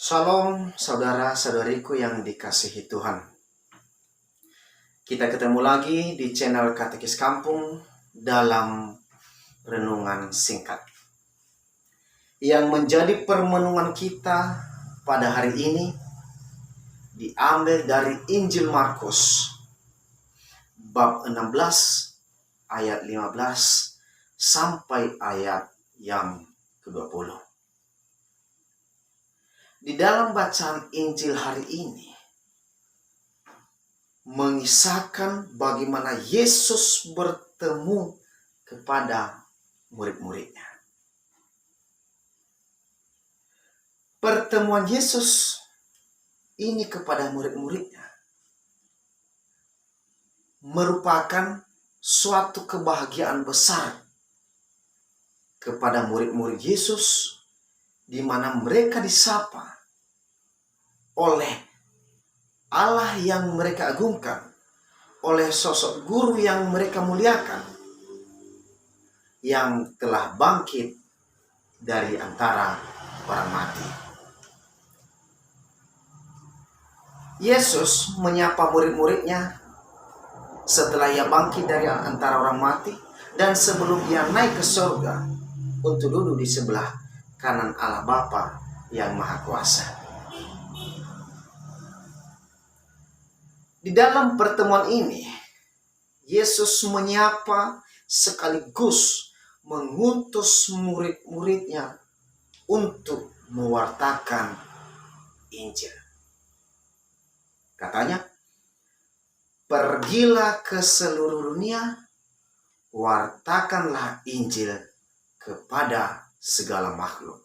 Shalom saudara-saudariku yang dikasihi Tuhan. Kita ketemu lagi di channel Katekis Kampung dalam renungan singkat. Yang menjadi permenungan kita pada hari ini diambil dari Injil Markus bab 16 ayat 15 sampai ayat yang ke-20. Di dalam bacaan Injil hari ini mengisahkan bagaimana Yesus bertemu kepada murid-muridnya. Pertemuan Yesus ini kepada murid-muridnya merupakan suatu kebahagiaan besar kepada murid-murid Yesus, di mana mereka disapa oleh Allah yang mereka agungkan, oleh sosok guru yang mereka muliakan, yang telah bangkit dari antara orang mati. Yesus menyapa murid-muridnya setelah ia bangkit dari antara orang mati dan sebelum ia naik ke surga untuk duduk di sebelah kanan Allah Bapa yang Maha Kuasa. Di dalam pertemuan ini, Yesus menyapa sekaligus mengutus murid-muridnya untuk mewartakan Injil. Katanya, "Pergilah ke seluruh dunia, wartakanlah Injil kepada segala makhluk."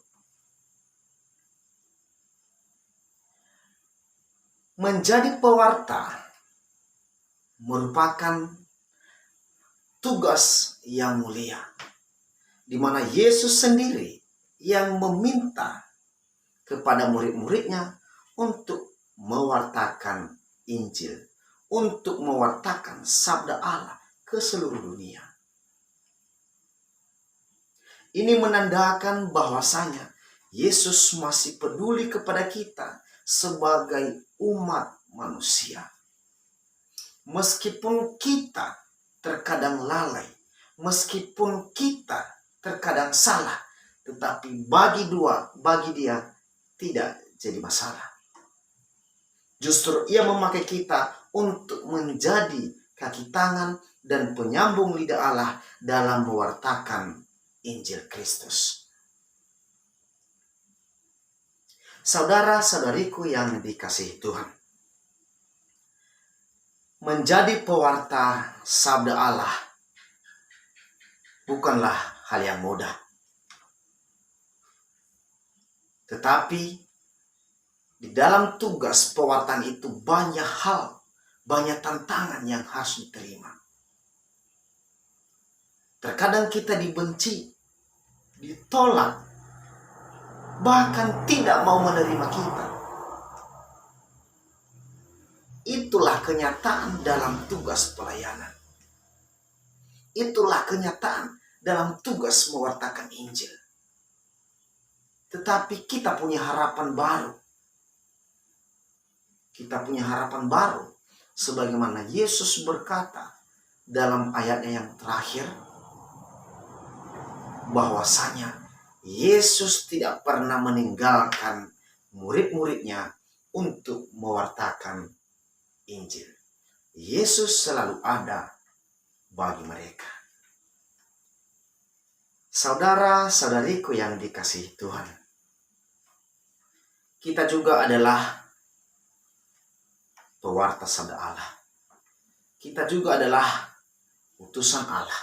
Menjadi pewarta merupakan tugas yang mulia, di mana Yesus sendiri yang meminta kepada murid-muridnya untuk mewartakan Injil, untuk mewartakan sabda Allah ke seluruh dunia. Ini menandakan bahwasanya Yesus masih peduli kepada kita sebagai umat manusia. Meskipun kita terkadang lalai, meskipun kita terkadang salah, tetapi bagi dia tidak jadi masalah. Justru ia memakai kita untuk menjadi kaki tangan dan penyambung lidah Allah dalam mewartakan Injil Kristus. Saudara-saudariku yang dikasihi Tuhan, menjadi pewarta sabda Allah bukanlah hal yang mudah. Tetapi di dalam tugas pewartaan itu banyak hal, banyak tantangan yang harus diterima. Terkadang kita dibenci, ditolak, bahkan tidak mau menerima kita. Itulah kenyataan dalam tugas pelayanan. Itulah kenyataan dalam tugas mewartakan Injil. Tetapi kita punya harapan baru. Kita punya harapan baru. Sebagaimana Yesus berkata dalam ayatnya yang terakhir, bahwasanya Yesus tidak pernah meninggalkan murid-muridnya untuk mewartakan Injil. Yesus selalu ada bagi mereka. Saudara-saudariku yang dikasihi Tuhan, kita juga adalah pewarta sabda Allah. Kita juga adalah utusan Allah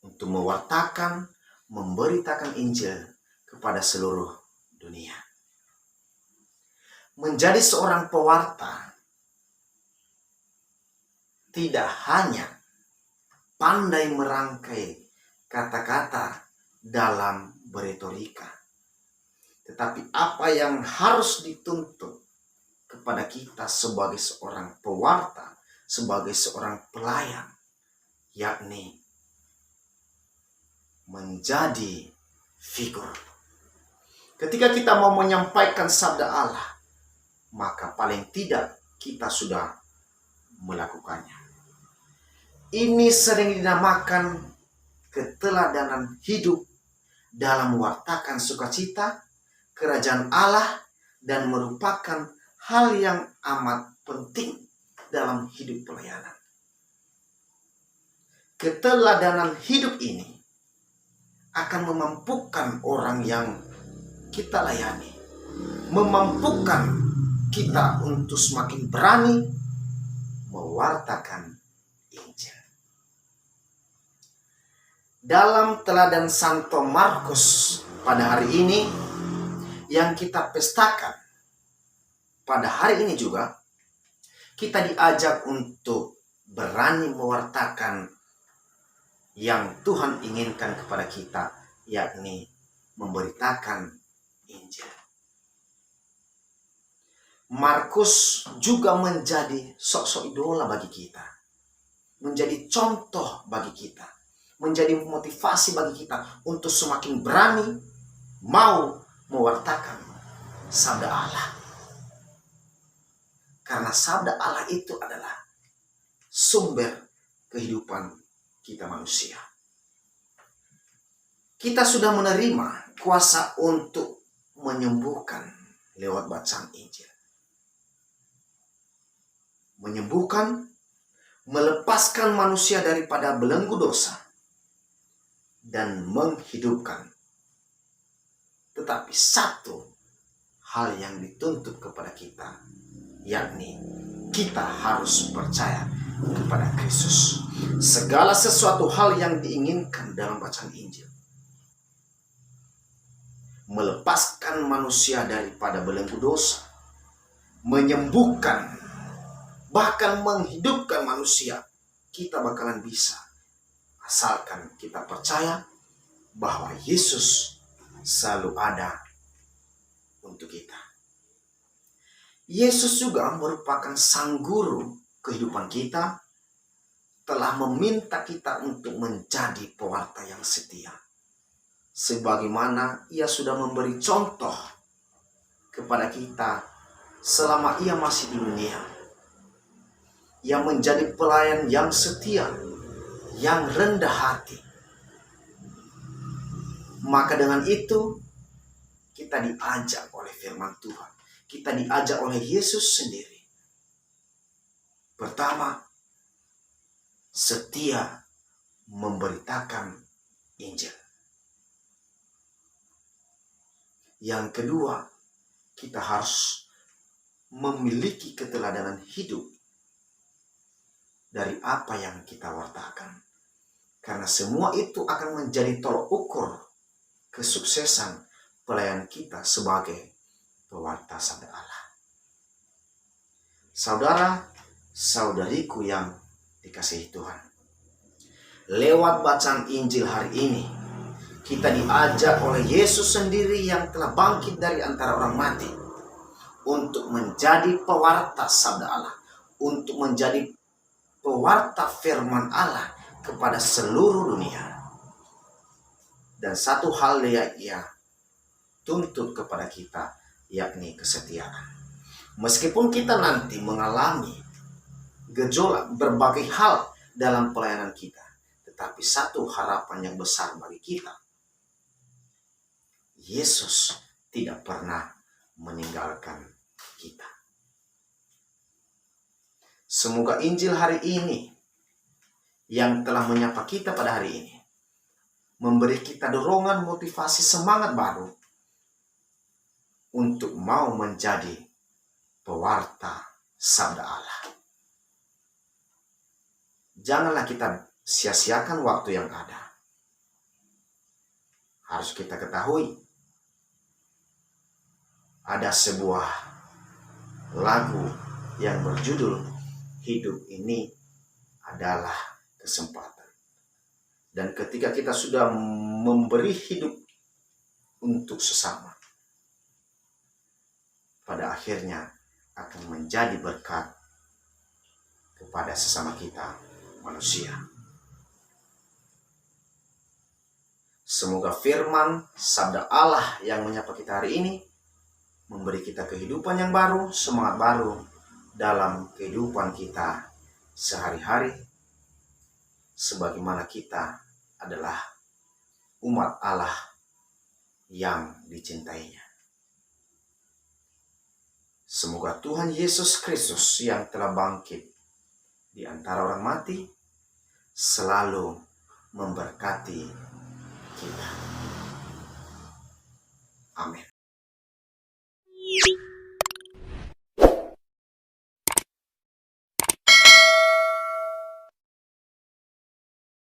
untuk mewartakan, memberitakan Injil kepada seluruh dunia. Menjadi seorang pewarta tidak hanya pandai merangkai kata-kata dalam beretorika, tetapi apa yang harus dituntut kepada kita sebagai seorang pewarta, sebagai seorang pelayan, yakni menjadi figur. Ketika kita mau menyampaikan sabda Allah, maka paling tidak kita sudah melakukannya. Ini sering dinamakan keteladanan hidup dalam mewartakan sukacita, kerajaan Allah, dan merupakan hal yang amat penting dalam hidup pelayanan. Keteladanan hidup ini akan memampukan orang yang kita layani, memampukan kita untuk semakin berani mewartakan Injil. Dalam teladan Santo Markus pada hari ini yang kita pestakan, pada hari ini juga kita diajak untuk berani mewartakan yang Tuhan inginkan kepada kita, yakni memberitakan Injil. Markus juga menjadi sosok idola bagi kita, menjadi contoh bagi kita, menjadi motivasi bagi kita untuk semakin berani mau mewartakan sabda Allah. Karena sabda Allah itu adalah sumber kehidupan kita manusia. Kita sudah menerima kuasa untuk menyembuhkan lewat bacaan Injil. Menyembuhkan, melepaskan manusia daripada belenggu dosa, dan menghidupkan. Tetapi satu hal yang dituntut kepada kita, yakni kita harus percaya kepada Kristus. Segala sesuatu hal yang diinginkan dalam bacaan Injil, melepaskan manusia daripada belenggu dosa, menyembuhkan, bahkan menghidupkan manusia, kita bakalan bisa. Asalkan kita percaya bahwa Yesus selalu ada untuk kita. Yesus juga merupakan sang guru kehidupan kita, telah meminta kita untuk menjadi pewarta yang setia. Sebagaimana ia sudah memberi contoh kepada kita selama ia masih di dunia. Ia menjadi pelayan yang setia, yang rendah hati. Maka dengan itu kita diajak oleh firman Tuhan, kita diajak oleh Yesus sendiri. Pertama, setia memberitakan Injil. Yang kedua, kita harus memiliki keteladanan hidup dari apa yang kita wartakan. Karena semua itu akan menjadi tolok ukur kesuksesan pelayan kita sebagai pewarta sabda Allah. Saudara, saudariku yang dikasihi Tuhan, lewat bacaan Injil hari ini, kita diajak oleh Yesus sendiri yang telah bangkit dari antara orang mati untuk menjadi pewarta sabda Allah, untuk menjadi pewarta firman Allah kepada seluruh dunia. Dan satu hal yang ia tuntut kepada kita, yakni kesetiaan. Meskipun kita nanti mengalami gejolak berbagai hal dalam pelayanan kita, tetapi satu harapan yang besar bagi kita, Yesus tidak pernah meninggalkan kita. Semoga Injil hari ini yang telah menyapa kita pada hari ini memberi kita dorongan, motivasi, semangat baru untuk mau menjadi pewarta sabda Allah. Janganlah kita sia-siakan waktu yang ada. Harus kita ketahui, ada sebuah lagu yang berjudul "Hidup Ini Adalah Kesempatan". Dan ketika kita sudah memberi hidup untuk sesama, pada akhirnya akan menjadi berkat kepada sesama kita manusia. Semoga firman sabda Allah yang menyapa kita hari ini memberi kita kehidupan yang baru, semangat baru dalam kehidupan kita sehari-hari, sebagaimana kita adalah umat Allah yang dicintainya. Semoga Tuhan Yesus Kristus yang telah bangkit di antara orang mati selalu memberkati kita. Amin.